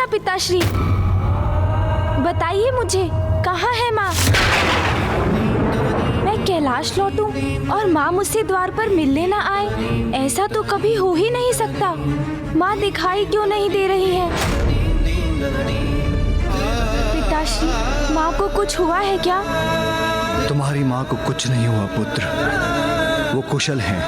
ना पिताश्री, बताइए मुझे कहाँ है माँ? मैं कैलाश लौटूं और माँ मुझसे द्वार पर मिलने ना आए, ऐसा तो कभी हो ही नहीं सकता। माँ दिखाई क्यों नहीं दे रही है? पिताश्री, माँ को कुछ हुआ है क्या? तुम्हारी माँ को कुछ नहीं हुआ पुत्र, वो कुशल हैं।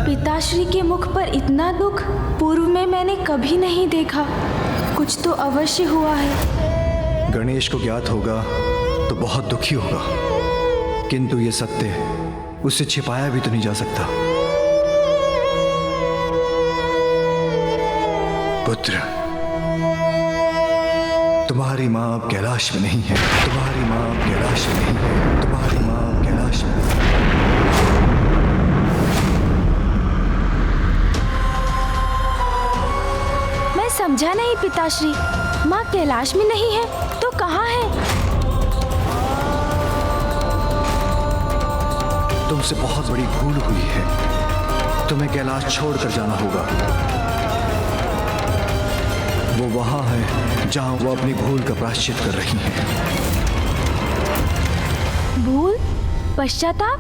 पिताश्री के मुख पर इतना दुख पूर्व में मैंने कभी नहीं देखा। कुछ तो अवश्य हुआ है। गणेश को ज्ञात होगा तो बहुत दुखी होगा, किंतु ये सत्य उससे छिपाया भी तो नहीं जा सकता। पुत्र, तुम्हारी माँ अब कैलाश में नहीं है, तुम्हारी माँ अब कैलाश में नहीं है, तुम्हारी माँ अब कैलाश में नहीं है। मैं समझा नहीं पिताश्री, माँ कैलाश में नहीं है तो कहाँ है? तुमसे बहुत बड़ी भूल हुई है, तुम्हें कैलाश छोड़कर जाना होगा। वो वहां है जहां वो अपनी भूल का प्रायश्चित कर रही हैं। भूल? पश्चाताप?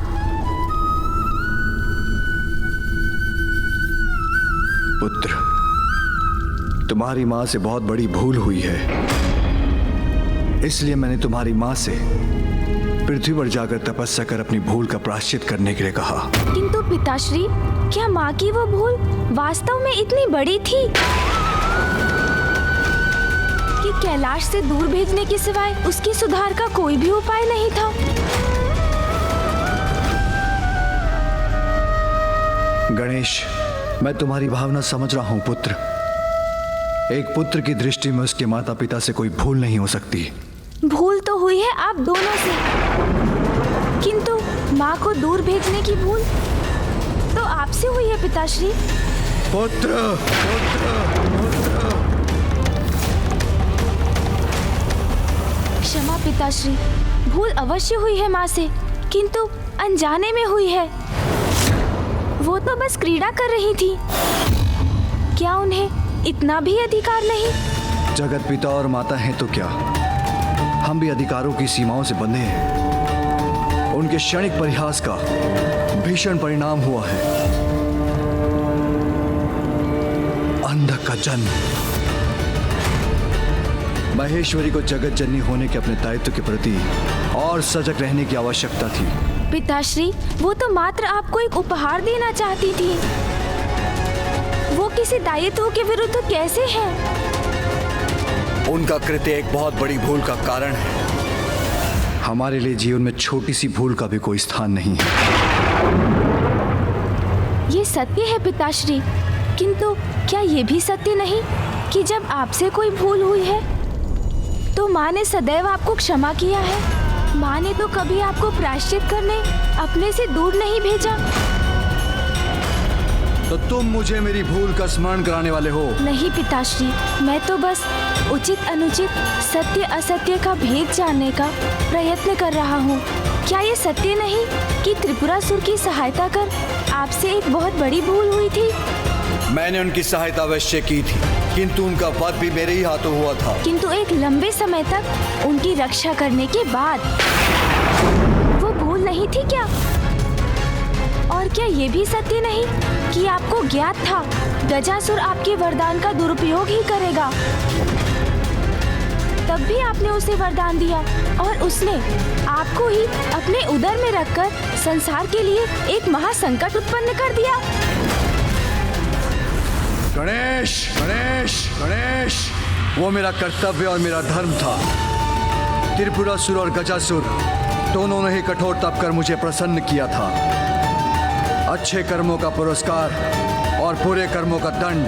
पुत्र, तुम्हारी माँ से बहुत बड़ी भूल हुई है, इसलिए मैंने तुम्हारी माँ से पृथ्वी पर जाकर तपस्या कर अपनी भूल का प्रायश्चित करने के लिए कहा। किंतु पिताश्री, क्या माँ की वो भूल वास्तव में इतनी बड़ी थी कि कैलाश से दूर भेजने के सिवाय उसकी सुधार का कोई भी उपाय नहीं था? गणेश, मैं तुम्हारी भावना समझ रहा हूं पुत्र। एक पुत्र की दृष्टि में उसके माता पिता से कोई भूल नहीं हो सकती। भूल तो हुई है आप दोनों से, किंतु माँ को दूर भेजने की भूल तो आपसे हुई है पिताश्री। पुत्र, पुत्र, पुत्र। क्षमा पिताश्री, भूल अवश्य हुई है माँ से, किंतु अनजाने में हुई है। वो तो बस क्रीड़ा कर रही थी, क्या उन्हें इतना भी अधिकार नहीं? जगत पिता और माता हैं तो क्या, हम भी अधिकारों की सीमाओं से बंधे हैं। उनके क्षणिक परिहास का भीषण परिणाम हुआ है अंधक का जन्म। महेश्वरी को जगत जननी होने के अपने दायित्व के प्रति और सजग रहने की आवश्यकता थी। पिताश्री, वो तो मात्र आपको एक उपहार देना चाहती थी। वो किसी दायित्व के विरुद्ध कैसे है? उनका कृत्य एक बहुत बड़ी भूल का कारण है। हमारे लिए जीवन में छोटी सी भूल का भी कोई स्थान नहीं है। ये सत्य है पिताश्री, किंतु क्या ये भी सत्य नहीं कि जब आपसे कोई भूल हुई है तो माँ ने सदैव आपको क्षमा किया है? माँ ने तो कभी आपको प्रायश्चित करने अपने से दूर नहीं भेजा। तो तुम मुझे मेरी भूल का स्मरण कराने वाले हो? नहीं पिताश्री, मैं तो बस उचित अनुचित, सत्य असत्य का भेद जानने का प्रयत्न कर रहा हूँ। क्या ये सत्य नहीं कि त्रिपुरासुर की सहायता कर आपसे एक बहुत बड़ी भूल हुई थी? मैंने उनकी सहायता अवश्य की थी, किंतु उनका वध भी मेरे ही हाथों हुआ था। किंतु एक लंबे समय तक उनकी रक्षा करने के बाद वो भूल नहीं थी क्या? और क्या ये भी सत्य नहीं कि आपको ज्ञात था गजासुर आपके वरदान का दुरुपयोग ही करेगा? तब भी आपने उसे वरदान दिया और उसने आपको ही अपने उदर में रखकर संसार के लिए एक महासंकट उत्पन्न कर दिया। गणेश, गणेश, गणेश, वो मेरा कर्तव्य और मेरा धर्म था। त्रिपुरासुर और गजासुर दोनों ने ही कठोर तप कर मुझे प्रसन्न किया था। अच्छे कर्मों का पुरस्कार और बुरे कर्मों का दंड,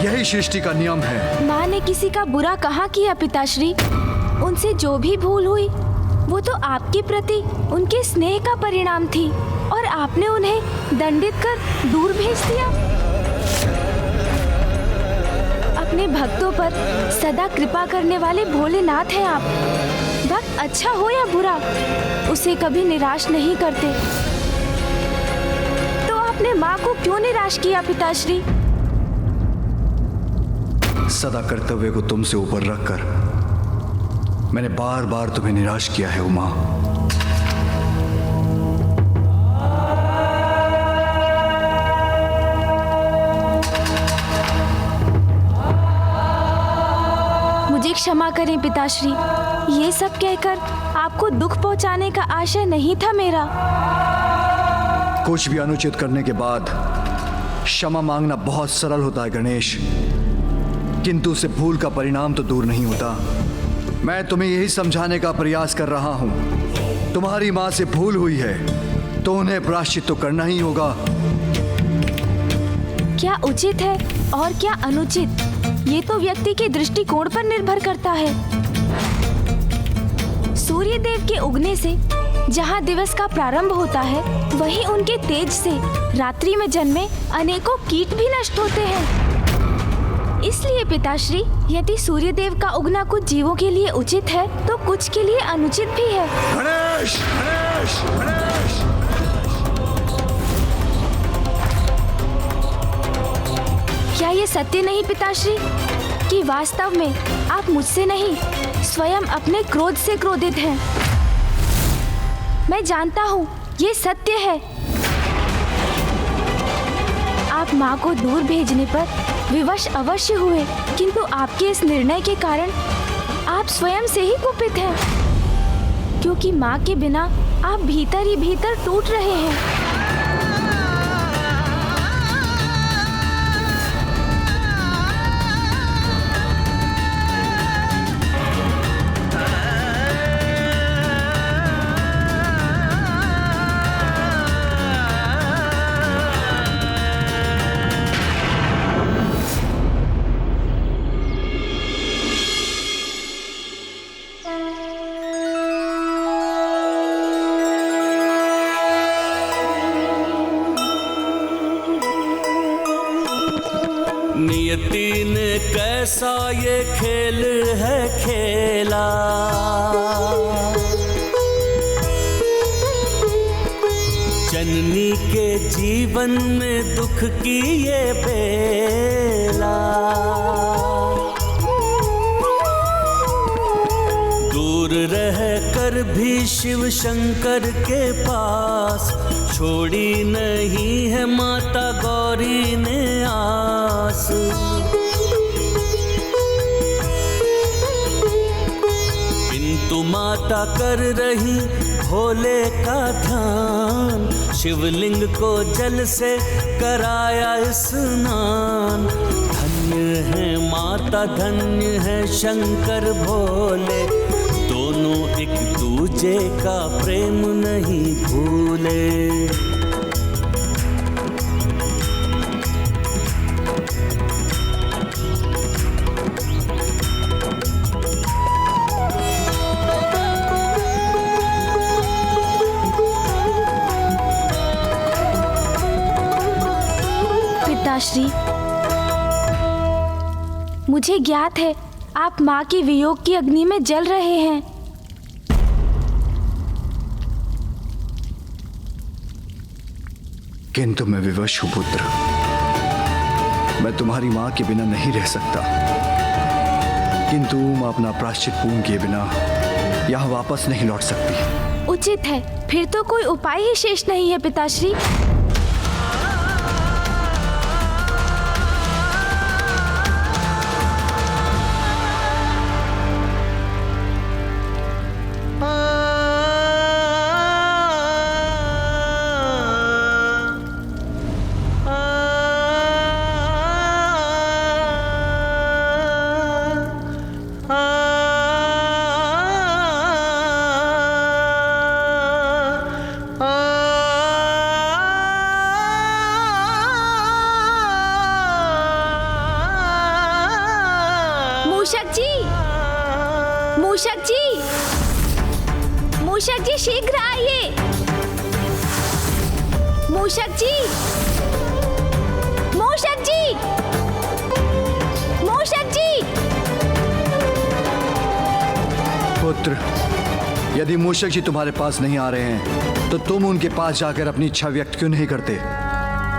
यही सृष्टि का नियम है। माँ ने किसी का बुरा कहाँ किया पिताश्री? उनसे जो भी भूल हुई वो तो आपके प्रति उनके स्नेह का परिणाम थी और आपने उन्हें दंडित कर दूर भेज दिया। अपने भक्तों पर सदा कृपा करने वाले भोलेनाथ हैं आप। भक्त अच्छा हो या बुरा, उसे कभी निराश नहीं करते। तो आपने माँ को क्यों निराश किया पिताश्री? सदा कर्तव्य को तुमसे ऊपर रखकर मैंने बार बार तुम्हें निराश किया है उमा। मुझे क्षमा करें पिताश्री, ये सब कहकर आपको दुख पहुंचाने का आशय नहीं था मेरा। कुछ भी अनुचित करने के बाद क्षमा मांगना बहुत सरल होता है गणेश, किंतु उसे भूल का परिणाम तो दूर नहीं होता। मैं तुम्हें यही समझाने का प्रयास कर रहा हूं, तुम्हारी मां से भूल हुई है तो उन्हें प्रायश्चित तो करना ही होगा। क्या उचित है और क्या अनुचित, ये तो व्यक्ति के दृष्टिकोण पर निर्भर करता है। सूर्य देव के उगने से जहाँ दिवस का प्रारंभ होता है, वहीं उनके तेज से रात्रि में जन्मे अनेकों कीट भी नष्ट होते हैं। इसलिए पिताश्री, यदि सूर्य देव का उगना कुछ जीवों के लिए उचित है तो कुछ के लिए अनुचित भी है। गणेश, गणेश, गणेश। क्या ये सत्य नहीं पिताश्री कि वास्तव में आप मुझसे नहीं स्वयं अपने क्रोध से क्रोधित हैं? मैं जानता हूँ ये सत्य है। आप माँ को दूर भेजने पर विवश अवश्य हुए, किंतु आपके इस निर्णय के कारण आप स्वयं से ही कुपित हैं, क्योंकि माँ के बिना आप भीतर ही भीतर टूट रहे हैं। नियति ने कैसा ये खेल है खेला, जननी के जीवन में दुख की ये बेला। दूर रह कर भी शिव शंकर के पास छोड़ी नहीं है माता गौरी ने आस। किंतु माता कर रही भोले का ध्यान, शिवलिंग को जल से कराया स्नान। धन्य है माता, धन्य है शंकर भोले, दोनों एक दूजे का प्रेम नहीं भूले। पिताश्री, मुझे ज्ञात है आप माँ के वियोग की अग्नि में जल रहे हैं। किंतु मैं विवश हूं पुत्र, मैं तुम्हारी मां के बिना नहीं रह सकता। किंतु मैं अपना प्रायश्चित पूर्ण किए बिना यहां वापस नहीं लौट सकती। उचित है, फिर तो कोई उपाय ही शेष नहीं है पिताश्री। मूषक जी, मूषक जी, मूषक जी शीघ्र आइए। मूषक जी, मूषक जी, मूषक जी। पुत्र, यदि मूषक जी तुम्हारे पास नहीं आ रहे हैं तो तुम उनके पास जाकर अपनी इच्छा व्यक्त क्यों नहीं करते?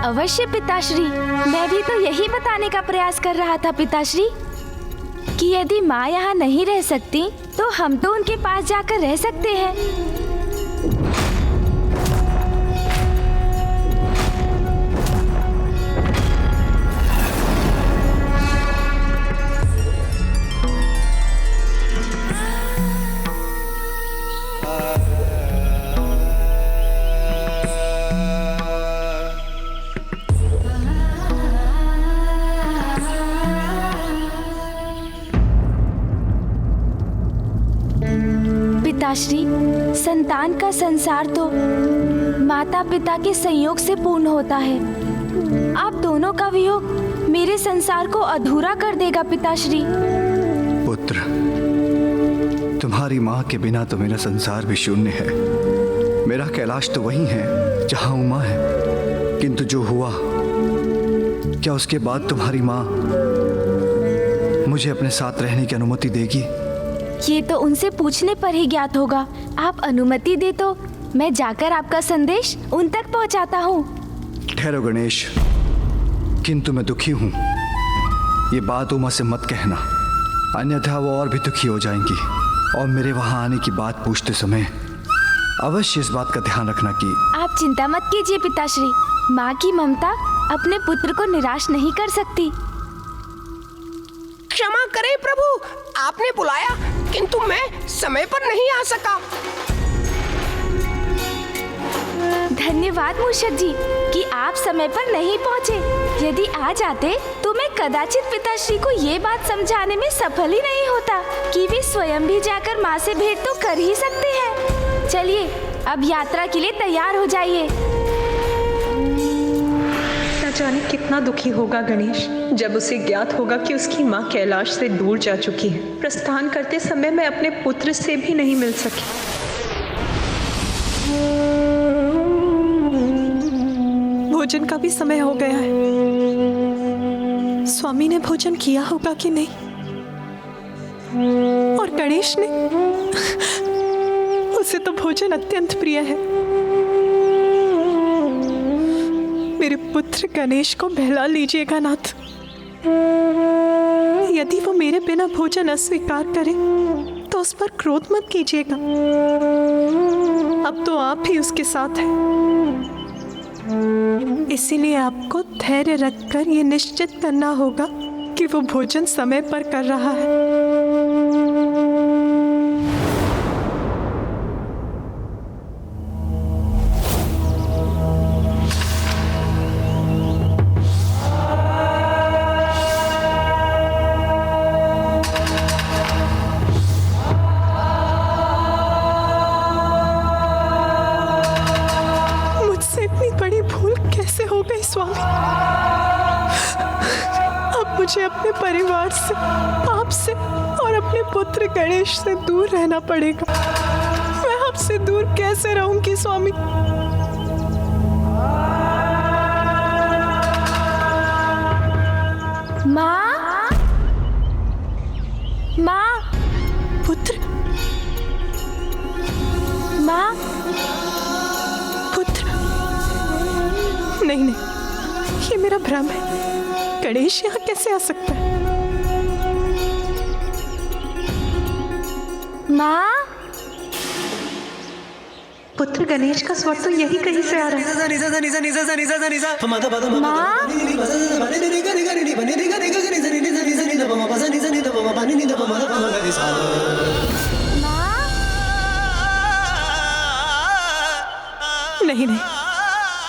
अवश्य पिताश्री, मैं भी तो यही बताने का प्रयास कर रहा था पिताश्री। कि यदि माँ यहाँ नहीं रह सकती तो हम तो उनके पास जाकर रह सकते हैं। पिताश्री, संतान का संसार तो माता पिता के संयोग से पूर्ण होता है। आप दोनों का वियोग मेरे संसार को अधूरा कर देगा पिताश्री। पुत्र, तुम्हारी माँ के बिना तो मेरा संसार भी शून्य है। मेरा कैलाश तो वही है जहाँ उमा है, किंतु जो हुआ, क्या उसके बाद तुम्हारी माँ मुझे अपने साथ रहने की अनुमति देगी? ये तो उनसे पूछने पर ही ज्ञात होगा। आप अनुमति दे तो मैं जाकर आपका संदेश उन तक पहुंचाता हूँ। ठहरो गणेश, किंतु मैं दुखी हूँ। ये बात उमा से मत कहना, अन्यथा वो और भी दुखी हो जाएंगी। और मेरे वहाँ आने की बात पूछते समय अवश्य इस बात का ध्यान रखना कि आप चिंता मत कीजिए पिताश्री, माँ की ममता अपने पुत्र को निराश नहीं कर सकती। क्षमा करें प्रभु, आपने बुलाया किंतु मैं समय पर नहीं आ सका। धन्यवाद मूषक जी कि आप समय पर नहीं पहुँचे। यदि आ जाते तो मैं कदाचित पिताश्री को ये बात समझाने में सफल ही नहीं होता कि वे स्वयं भी जाकर माँ से भेंट तो कर ही सकते हैं। चलिए अब यात्रा के लिए तैयार हो जाइए। न जाने कितना दुखी होगा गणेश जब उसे ज्ञात होगा कि उसकी माँ कैलाश से दूर जा चुकी है। प्रस्थान करते समय मैं अपने पुत्र से भी नहीं मिल सकी। भोजन का भी समय हो गया है। स्वामी ने भोजन किया होगा कि नहीं, और गणेश ने, उसे तो भोजन अत्यंत प्रिय है। मेरे पुत्र गणेश को बहला लीजिएगा नाथ। यदि वो मेरे बिना भोजन अस्वीकार करे तो उस पर क्रोध मत कीजिएगा। अब तो आप ही उसके साथ हैं, इसीलिए आपको धैर्य रखकर ये निश्चित करना होगा कि वो भोजन समय पर कर रहा है। स्वामी, अब मुझे अपने परिवार से, आपसे और अपने पुत्र गणेश से दूर रहना पड़ेगा। मैं आपसे दूर कैसे रहूंगी स्वामी? माँ, माँ, पुत्र, माँ, पुत्र, नहीं नहीं, ये मेरा भ्रम है। गणेश यहाँ कैसे आ सकता है? माँ, पुत्र गणेश का स्वर तो यही कहीं से आ रहा है। नहीं नहीं,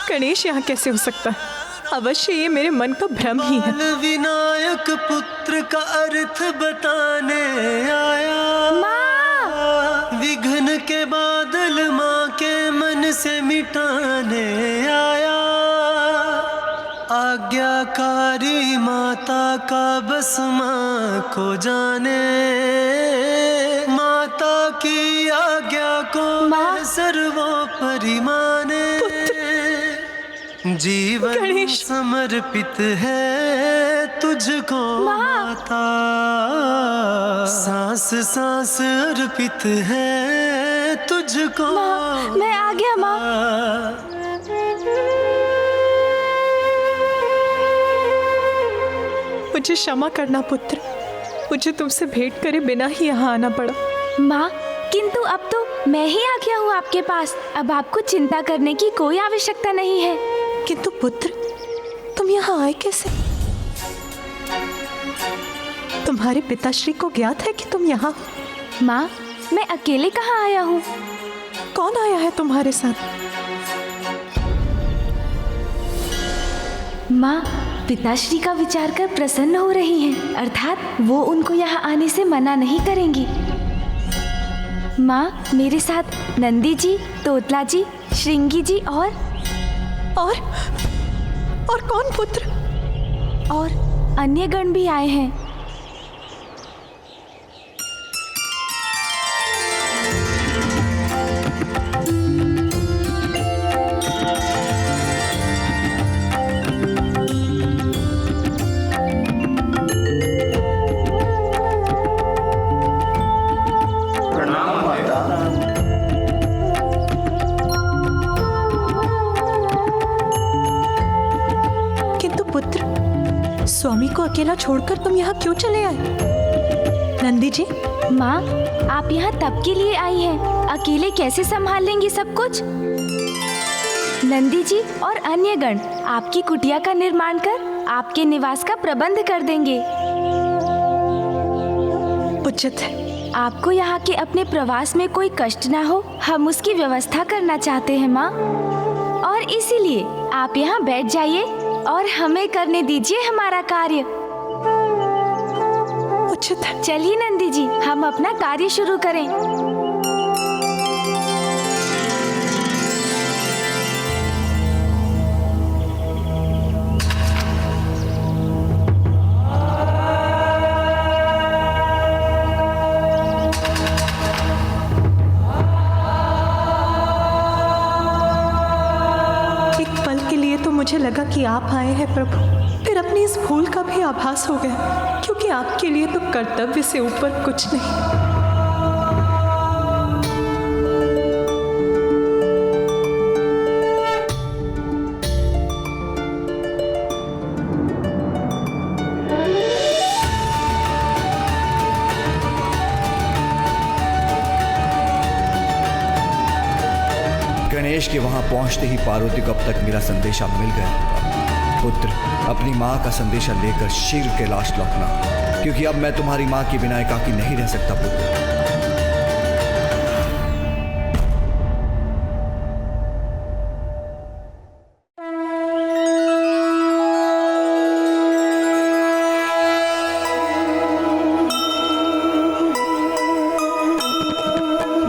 गणेश यहाँ कैसे हो सकता है? अवश्य ये मेरे मन का भ्रम ही है। विनायक पुत्र का अर्थ बताने आया। माँ, विघ्न के बादल माँ के मन से मिटाने आया। आज्ञाकारी माता का बस माँ को जाने। माता की आज्ञा को मैं सर्वोपरि माने। जीवन समर्पित है तुझको माता। सांस सांस अर्पित है तुझको। मैं आ गया माँ। मुझे क्षमा करना पुत्र, मुझे तुमसे भेंट करे बिना ही यहाँ आना पड़ा। माँ, किंतु अब तो मैं ही आ गया हूँ आपके पास। अब आपको चिंता करने की कोई आवश्यकता नहीं है। किंतु पुत्र, तुम यहाँ आए कैसे? तुम्हारे पिताश्री को ज्ञात है कि तुम यहाँ हो? माँ, मैं अकेले कहाँ आया हूँ? कौन आया है तुम्हारे साथ? माँ, पिताश्री का विचार कर प्रसन्न हो रही हैं, अर्थात वो उनको यहाँ आने से मना नहीं करेंगी। माँ, मेरे साथ नंदी जी, तोतला जी, श्रृंगी जी और कौन पुत्र? और अन्य गण भी आए हैं। स्वामी को अकेला छोड़कर तुम यहाँ क्यों चले आए? नंदी जी, माँ, आप यहाँ तब के लिए आई हैं, अकेले कैसे संभाल लेंगी सब कुछ? नंदी जी और अन्य गण आपकी कुटिया का निर्माण कर आपके निवास का प्रबंध कर देंगे। उचित है। आपको यहाँ के अपने प्रवास में कोई कष्ट ना हो, हम उसकी व्यवस्था करना चाहते हैं माँ। और इसीलिए आप यहाँ बैठ जाइए और हमें करने दीजिए हमारा कार्य। उचित है। चलिए नंदी जी, हम अपना कार्य शुरू करें। मुझे लगा कि आप आए हैं प्रभु, फिर अपनी इस भूल का भी आभास हो गया, क्योंकि आपके लिए तो कर्तव्य से ऊपर कुछ नहीं। गणेश के वहां पहुंचते ही पार्वती को अब तक मेरा संदेशा मिल गया। पुत्र, अपनी माँ का संदेशा लेकर शीघ्र कैलाश लौटना, क्योंकि अब मैं तुम्हारी माँ के बिना एकाकी नहीं रह सकता। पुत्र,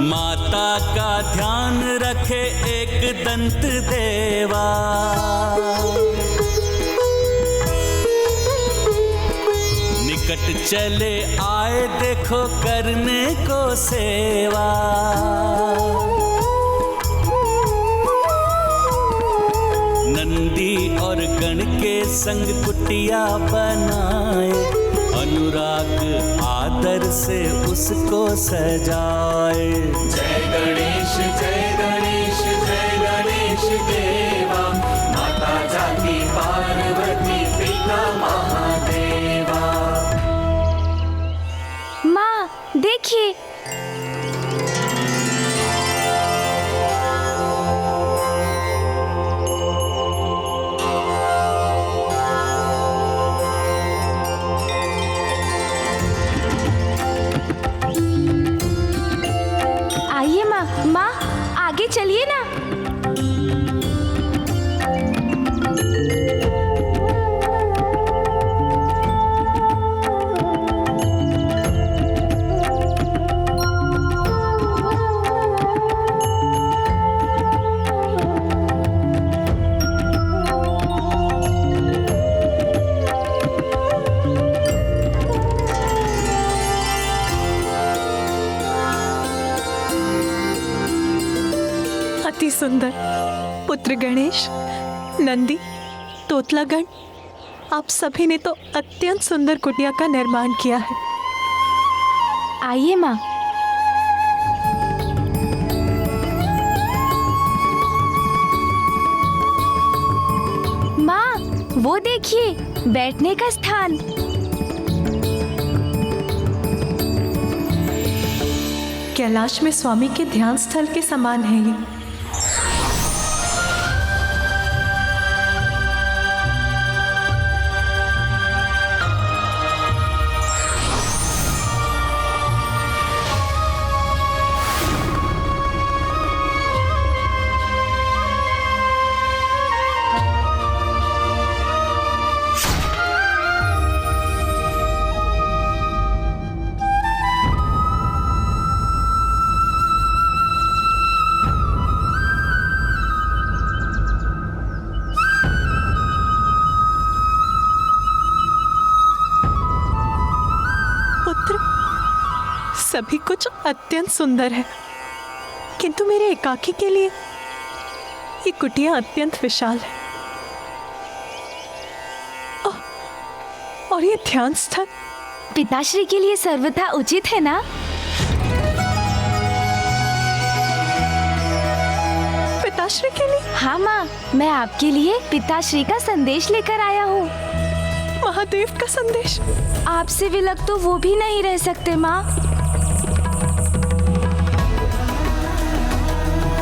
माता का ध्यान रखे एक दंत देवा, निकट चले आए देखो करने को सेवा। नंदी और गण के संग कुटिया बनाए, अनुराग आदर से उसको सजाए। जय गणेश जय गणेश जय गणेश देवा, माता जाति पार्वती पिता महादेवा। माँ, देखिए, आइए माँ, आगे चलिए ना। अति सुंदर पुत्र गणेश, नंदी, तोतलागण, आप सभी ने तो अत्यंत सुंदर कुटिया का निर्माण किया है। आइए माँ। माँ, वो देखिए, बैठने का स्थान। कैलाश में स्वामी के ध्यान स्थल के समान है ये। सभी कुछ अत्यंत सुंदर है, किंतु मेरे एकाकी के लिए ये कुटिया अत्यंत विशाल है। और ये ध्यान स्थल पिताश्री के लिए सर्वथा उचित है ना? पिताश्री के लिए? हाँ माँ, मैं आपके लिए पिताश्री का संदेश लेकर आया हूँ। महादेव का संदेश? आपसे विलग तो वो भी नहीं रह सकते माँ।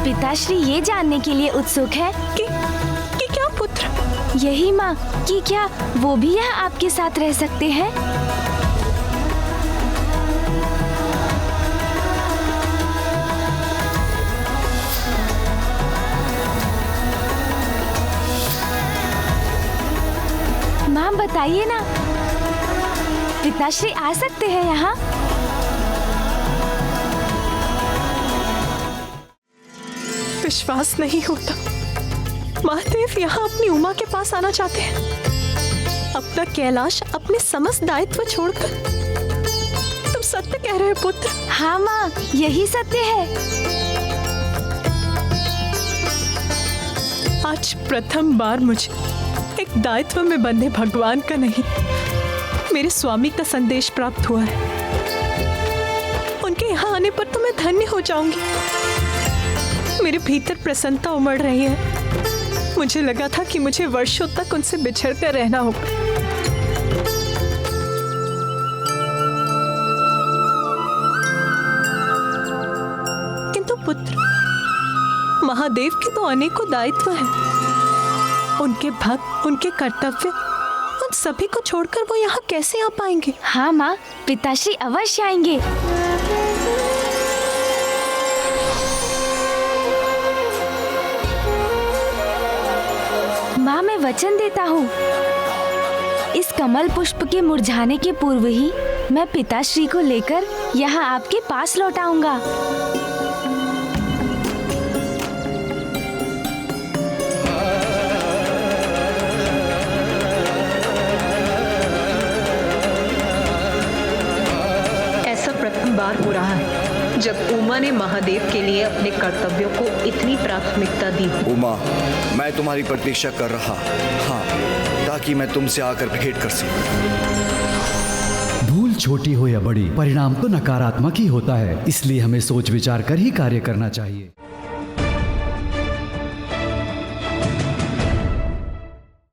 पिताश्री ये जानने के लिए उत्सुक है कि क्या पुत्र? यही माँ, कि क्या वो भी यहाँ आपके साथ रह सकते हैं? माँ बताइए ना, पिताश्री आ सकते हैं यहाँ? विश्वास नहीं होता, महादेव यहाँ अपनी उमा के पास आना चाहते हैं, अपना कैलाश, अपने समस्त दायित्व छोड़कर। तुम सत्य कह रहे हो पुत्र? हाँ माँ, यही सत्य है। आज प्रथम बार मुझे एक दायित्व में बंधे भगवान का नहीं, मेरे स्वामी का संदेश प्राप्त हुआ है। उनके यहाँ आने पर तो मैं धन्य हो जाऊंगी। मेरे भीतर प्रसन्नता उमड़ रही है। मुझे लगा था कि मुझे वर्षों तक उनसे बिछड़ कर रहना होगा। किंतु पुत्र, महादेव के तो अनेकों दायित्व हैं। उनके भक्त, उनके कर्तव्य, उन सभी को छोड़कर वो यहाँ कैसे आ पाएंगे? हाँ माँ, पिताश्री अवश्य आएंगे। माँ, मैं वचन देता हूँ, इस कमल पुष्प के मुरझाने के पूर्व ही मैं पिताश्री को लेकर यहाँ आपके पास लौट आऊंगा। ऐसा प्रथम बार हो रहा है जब उमा ने महादेव के लिए अपने कर्तव्यों को इतनी प्राथमिकता दी। उमा, मैं तुम्हारी प्रतीक्षा कर रहा, हाँ, ताकि मैं तुमसे आकर भेंट कर सकूं। भूल छोटी हो या बड़ी, परिणाम तो नकारात्मक ही होता है, इसलिए हमें सोच विचार कर ही कार्य करना चाहिए।